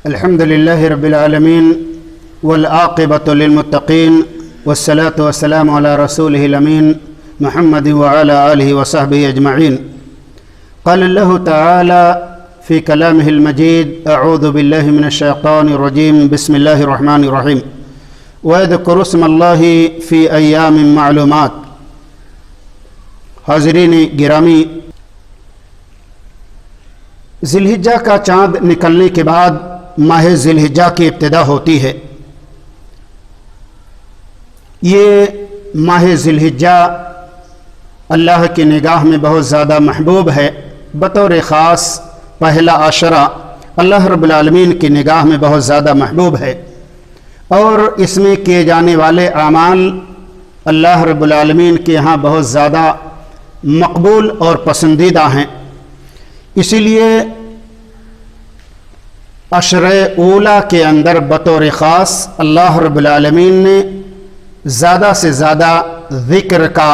الحمد لله رب العالمين والعاقبة للمتقين والصلاة والسلام على رسوله الأمين محمد وعلى آله وصحبه أجمعين. قال الله تعالى في كلامه المجيد: أعوذ بالله من الشيطان الرجيم، بسم الله الرحمن الرحيم. وَيَذْكُرُ اسْمَ اللَّهِ فِي أَيَّامٍ مَعْلُومَاتٍ. حاضرین گرامی، ذی الحجہ کا چاند نکلنے کے بعد ماہ ذی الحجہ کی ابتدا ہوتی ہے۔ یہ ماہ ذی الحجہ اللہ کی نگاہ میں بہت زیادہ محبوب ہے۔ بطور خاص پہلا عشرہ اللہ رب العالمین کی نگاہ میں بہت زیادہ محبوب ہے، اور اس میں کیے جانے والے اعمال اللہ رب العالمین کے یہاں بہت زیادہ مقبول اور پسندیدہ ہیں۔ اسی لیے عشرہ اولیٰ کے اندر بطور خاص اللہ رب العالمین نے زیادہ سے زیادہ ذکر کا،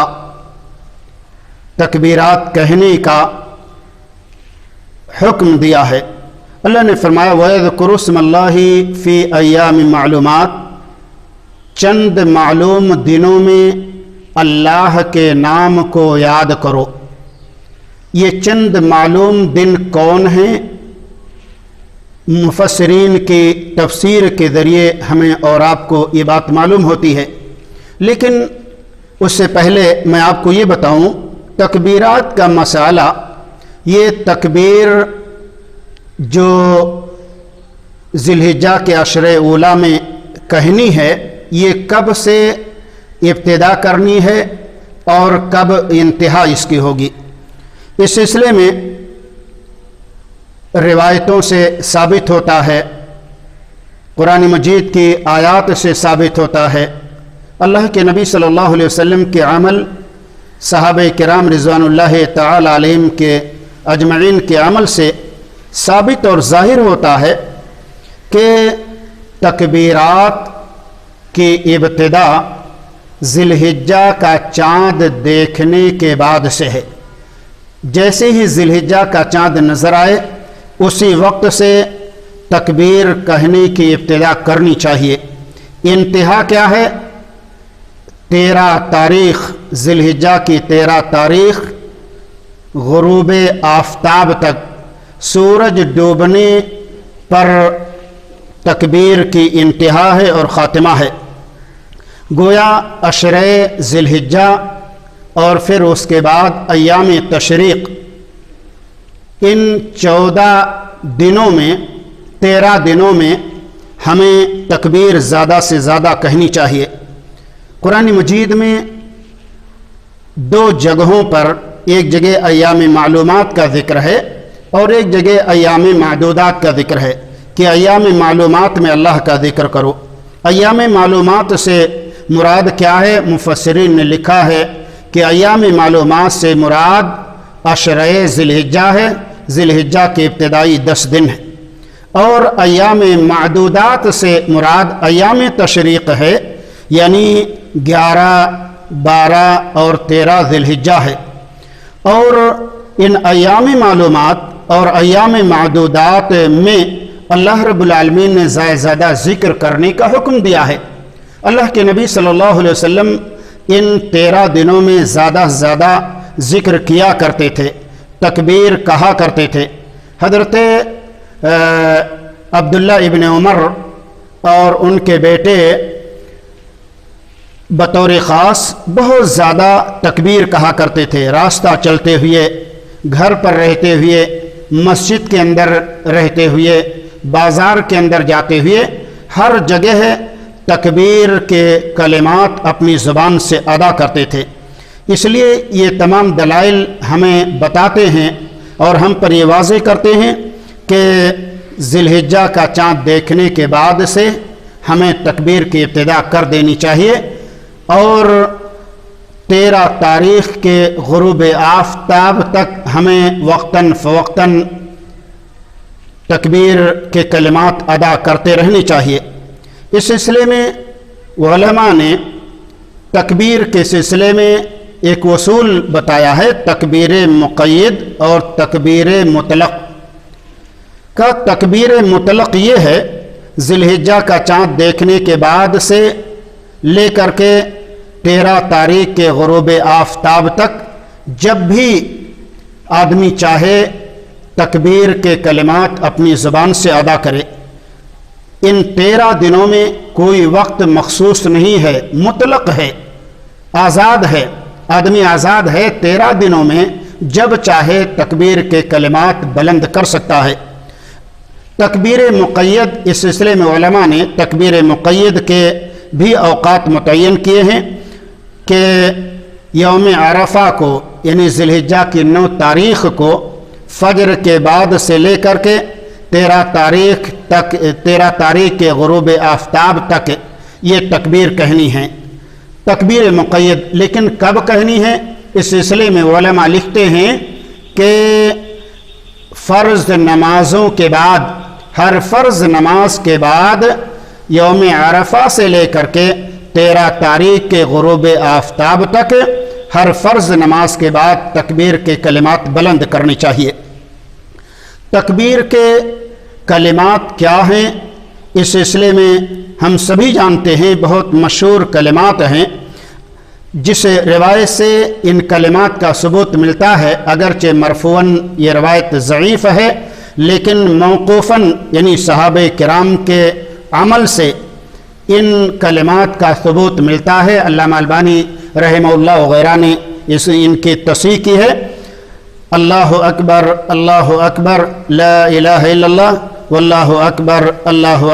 تکبیرات کہنے کا حکم دیا ہے۔ اللہ نے فرمایا: وَيَذْكُرُ اسْمَ اللَّهِ فِي أَيَّامٍ مَعْلُومَاتٍ، چند معلوم دنوں میں اللہ کے نام کو یاد کرو۔ یہ چند معلوم دن کون ہیں؟ مفسرین کی تفسیر کے ذریعے ہمیں اور آپ کو یہ بات معلوم ہوتی ہے، لیکن اس سے پہلے میں آپ کو یہ بتاؤں، تکبیرات کا مسئلہ، یہ تکبیر جو ذی الحجہ کے عشرہ اولیٰ میں کہنی ہے، یہ کب سے ابتدا کرنی ہے اور کب انتہا اس کی ہوگی؟ اس سلسلے میں روایتوں سے ثابت ہوتا ہے، قرآن مجید کی آیات سے ثابت ہوتا ہے، اللہ کے نبی صلی اللہ علیہ وسلم کے عمل، صحابہ کرام رضوان اللہ تعالی علیہم کے اجمعین کے عمل سے ثابت اور ظاہر ہوتا ہے کہ تکبیرات کی ابتدا ذی الحجہ کا چاند دیکھنے کے بعد سے ہے۔ جیسے ہی ذی الحجہ کا چاند نظر آئے اسی وقت سے تکبیر کہنے کی ابتدا کرنی چاہیے۔ انتہا کیا ہے؟ 13 تاریخ ذی الحجہ کی 13 تاریخ غروب آفتاب تک، سورج ڈوبنے پر تکبیر کی انتہا ہے اور خاتمہ ہے۔ گویا عشرہ ذی الحجہ اور پھر اس کے بعد ایام تشریق، ان 14 دنوں میں، 13 دنوں میں ہمیں تکبیر زیادہ سے زیادہ کہنی چاہیے۔ قرآن مجید میں 2 جگہوں پر، ایک جگہ ایام معلومات کا ذکر ہے اور ایک جگہ ایام معدودات کا ذکر ہے کہ ایام معلومات میں اللہ کا ذکر کرو۔ ایام معلومات سے مراد کیا ہے؟ مفسرین نے لکھا ہے کہ ایام معلومات سے مراد عشرہ ذی الحجہ ہے، ذی الحجہ کے ابتدائی 10 دن ہیں، اور ایام معدودات سے مراد ایام تشریق ہے، یعنی 11، 12 اور 13 ذی الحجہ ہے۔ اور ان ایام معلومات اور ایام معدودات میں اللہ رب العالمین نے زیادہ ذکر کرنے کا حکم دیا ہے۔ اللہ کے نبی صلی اللہ علیہ وسلم ان 13 دنوں میں زیادہ سے زیادہ ذکر کیا کرتے تھے، تکبیر کہا کرتے تھے۔ حضرت عبداللہ ابن عمر اور ان کے بیٹے بطور خاص بہت زیادہ تکبیر کہا کرتے تھے، راستہ چلتے ہوئے، گھر پر رہتے ہوئے، مسجد کے اندر رہتے ہوئے، بازار کے اندر جاتے ہوئے، ہر جگہ تکبیر کے کلمات اپنی زبان سے ادا کرتے تھے۔ اس لیے یہ تمام دلائل ہمیں بتاتے ہیں اور ہم پر یہ واضح کرتے ہیں کہ ذی الحجہ کا چاند دیکھنے کے بعد سے ہمیں تکبیر کی ابتدا کر دینی چاہیے، اور 13 تاریخ کے غروب آفتاب تک ہمیں وقتاً فوقتاً تکبیر کے کلمات ادا کرتے رہنے چاہیے۔ اس سلسلے میں علماء نے تکبیر کے سلسلے میں ایک اصول بتایا ہے، تکبیر مقید اور تکبیر مطلق۔ کا تکبیر مطلق یہ ہے ذی الحجہ کا چاند دیکھنے کے بعد سے لے کر کے 13 تاریخ کے غروب آفتاب تک جب بھی آدمی چاہے تکبیر کے کلمات اپنی زبان سے ادا کرے۔ ان 13 دنوں میں کوئی وقت مخصوص نہیں ہے، مطلق ہے، آزاد ہے، آدمی آزاد ہے۔ 13 دنوں میں جب چاہے تکبیر کے کلمات بلند کر سکتا ہے۔ تکبیر مقید، اس سلسلے میں علماء نے تکبیر مقید کے بھی اوقات متعین کیے ہیں کہ یوم عرفہ کو یعنی ذی الحجہ کی 9 تاریخ کو فجر کے بعد سے لے کر کے 13 تاریخ کے غروب آفتاب تک یہ تکبیر کہنی ہے، تکبیر مقید۔ لیکن کب کہنی ہے؟ اس سلسلے میں علماء لکھتے ہیں کہ فرض نمازوں کے بعد، ہر فرض نماز کے بعد یوم عرفہ سے لے کر کے 13 تاریخ کے غروب آفتاب تک ہر فرض نماز کے بعد تکبیر کے کلمات بلند کرنی چاہیے۔ تکبیر کے کلمات کیا ہیں؟ اس سلسلے میں ہم سبھی جانتے ہیں، بہت مشہور کلمات ہیں جس روایت سے ان کلمات کا ثبوت ملتا ہے، اگرچہ مرفوعاً یہ روایت ضعیف ہے لیکن موقوفاً یعنی صحابہ کرام کے عمل سے ان کلمات کا ثبوت ملتا ہے۔ علامہ البانی رحمہ اللہ وغیرہ نے ان کی تصحیح کی ہے۔ اللہ اکبر لا الہ الا اللہ واللہ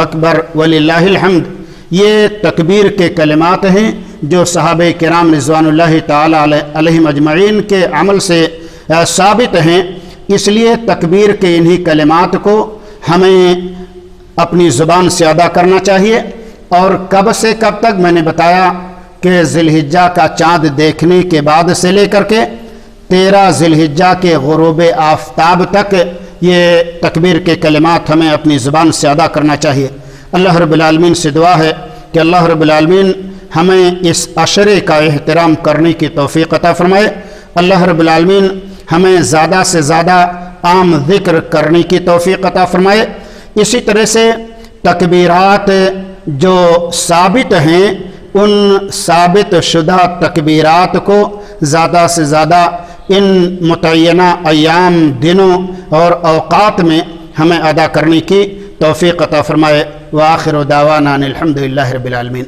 اکبر وللہ الحمد، یہ تکبیر کے کلمات ہیں جو صحابہ کرام رضوان اللہ تعالی علیہم اجمعین کے عمل سے ثابت ہیں۔ اس لیے تکبیر کے انہی کلمات کو ہمیں اپنی زبان سے ادا کرنا چاہیے۔ اور کب سے کب تک؟ میں نے بتایا کہ ذی الحجہ کا چاند دیکھنے کے بعد سے لے کر کے 13 ذی الحجہ کے غروب آفتاب تک یہ تکبیر کے کلمات ہمیں اپنی زبان سے ادا کرنا چاہیے۔ اللہ رب العالمین سے دعا ہے کہ اللہ رب العالمین ہمیں اس عشرے کا احترام کرنے کی توفیق عطا فرمائے۔ اللہ رب العالمین ہمیں زیادہ سے زیادہ عام ذکر کرنے کی توفیق عطا فرمائے۔ اسی طرح سے تکبیرات جو ثابت ہیں ان ثابت شدہ تکبیرات کو زیادہ سے زیادہ ان متعینہ ایام، دنوں اور اوقات میں ہمیں ادا کرنے کی توفیق عطا فرمائے۔ وآخر دعوانا ان الحمد للہ رب العالمین۔